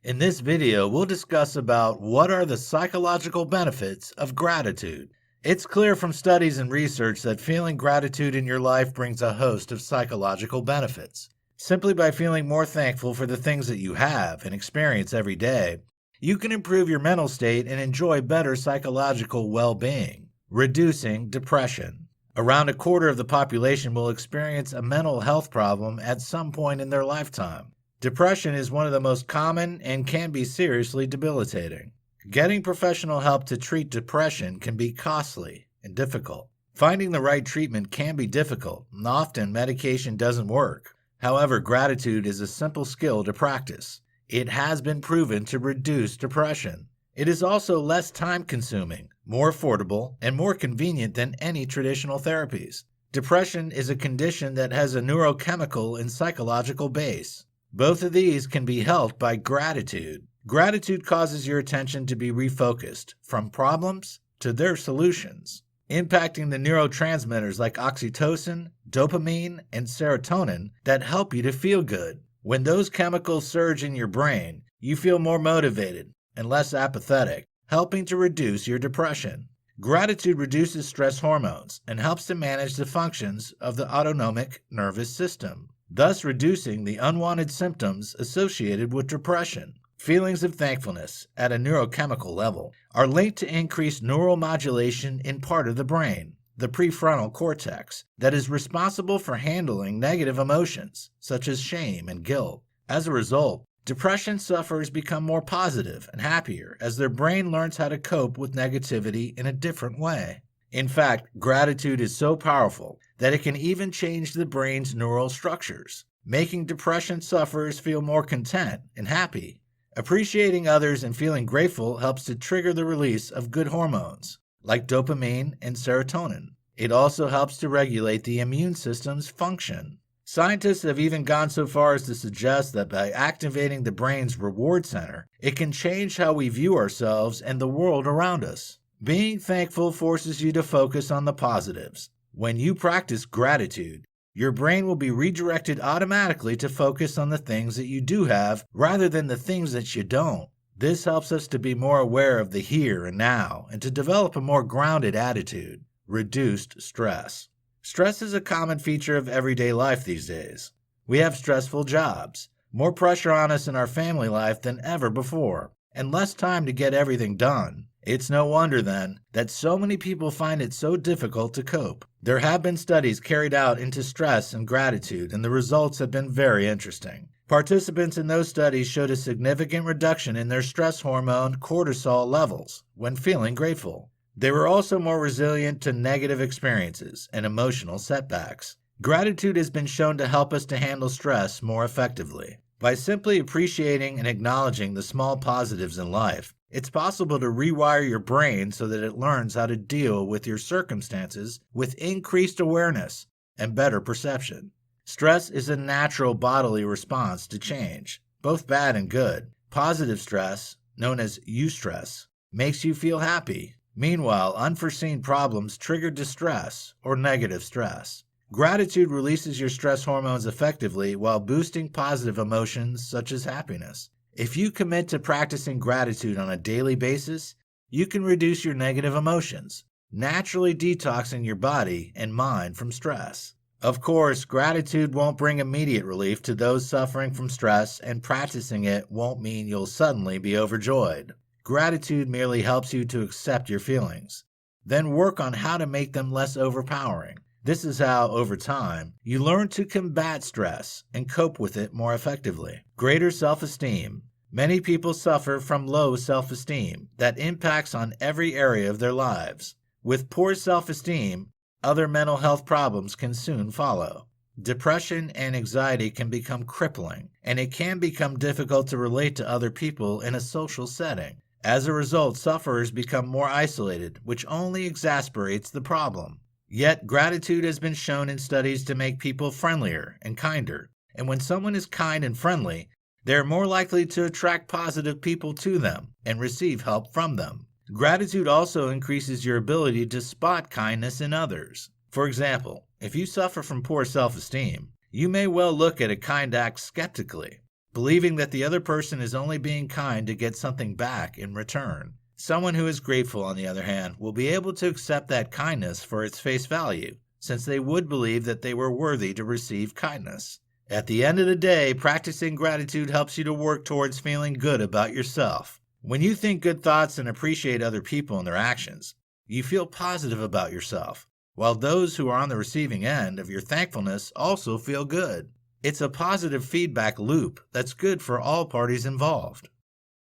In this video, we'll discuss about what are the psychological benefits of gratitude. It's clear from studies and research that feeling gratitude in your life brings a host of psychological benefits. Simply by feeling more thankful for the things that you have and experience every day, you can improve your mental state and enjoy better psychological well-being, reducing depression. Around a quarter of the population will experience a mental health problem at some point in their lifetime. Depression is one of the most common and can be seriously debilitating. Getting professional help to treat depression can be costly and difficult. Finding the right treatment can be difficult, and often medication doesn't work. However, gratitude is a simple skill to practice. It has been proven to reduce depression. It is also less time-consuming, more affordable, and more convenient than any traditional therapies. Depression is a condition that has a neurochemical and psychological base. Both of these can be helped by gratitude. Gratitude causes your attention to be refocused from problems to their solutions, impacting the neurotransmitters like oxytocin, dopamine, and serotonin that help you to feel good. When those chemicals surge in your brain, you feel more motivated and less apathetic, helping to reduce your depression. Gratitude reduces stress hormones and helps to manage the functions of the autonomic nervous system, thus reducing the unwanted symptoms associated with depression. Feelings of thankfulness at a neurochemical level are linked to increased neural modulation in part of the brain, the prefrontal cortex, that is responsible for handling negative emotions such as shame and guilt. As a result, depression sufferers become more positive and happier as their brain learns how to cope with negativity in a different way. In fact, gratitude is so powerful that it can even change the brain's neural structures, making depression sufferers feel more content and happy. Appreciating others and feeling grateful helps to trigger the release of good hormones, like dopamine and serotonin. It also helps to regulate the immune system's function. Scientists have even gone so far as to suggest that by activating the brain's reward center, it can change how we view ourselves and the world around us. Being thankful forces you to focus on the positives. When you practice gratitude, your brain will be redirected automatically to focus on the things that you do have rather than the things that you don't. This helps us to be more aware of the here and now and to develop a more grounded attitude. Reduced stress. Stress is a common feature of everyday life these days. We have stressful jobs, more pressure on us in our family life than ever before, and less time to get everything done. It's no wonder, then, that so many people find it so difficult to cope. There have been studies carried out into stress and gratitude, and the results have been very interesting. Participants in those studies showed a significant reduction in their stress hormone cortisol levels when feeling grateful. They were also more resilient to negative experiences and emotional setbacks. Gratitude has been shown to help us to handle stress more effectively. By simply appreciating and acknowledging the small positives in life, it's possible to rewire your brain so that it learns how to deal with your circumstances with increased awareness and better perception. Stress is a natural bodily response to change, both bad and good. Positive stress, known as eustress, makes you feel happy. Meanwhile, unforeseen problems trigger distress or negative stress. Gratitude releases your stress hormones effectively while boosting positive emotions such as happiness. If you commit to practicing gratitude on a daily basis, you can reduce your negative emotions, naturally detoxing your body and mind from stress. Of course, gratitude won't bring immediate relief to those suffering from stress, and practicing it won't mean you'll suddenly be overjoyed. Gratitude merely helps you to accept your feelings, then work on how to make them less overpowering. This is how, over time, you learn to combat stress and cope with it more effectively. Greater self-esteem. Many people suffer from low self-esteem that impacts on every area of their lives. With poor self-esteem, other mental health problems can soon follow. Depression and anxiety can become crippling, and it can become difficult to relate to other people in a social setting. As a result, sufferers become more isolated, which only exasperates the problem. Yet, gratitude has been shown in studies to make people friendlier and kinder, and when someone is kind and friendly, they are more likely to attract positive people to them and receive help from them. Gratitude also increases your ability to spot kindness in others. For example, if you suffer from poor self-esteem, you may well look at a kind act skeptically. believing that the other person is only being kind to get something back in return. Someone who is grateful, on the other hand, will be able to accept that kindness for its face value, since they would believe that they were worthy to receive kindness. At the end of the day, practicing gratitude helps you to work towards feeling good about yourself. When you think good thoughts and appreciate other people and their actions, you feel positive about yourself, while those who are on the receiving end of your thankfulness also feel good. It's a positive feedback loop that's good for all parties involved.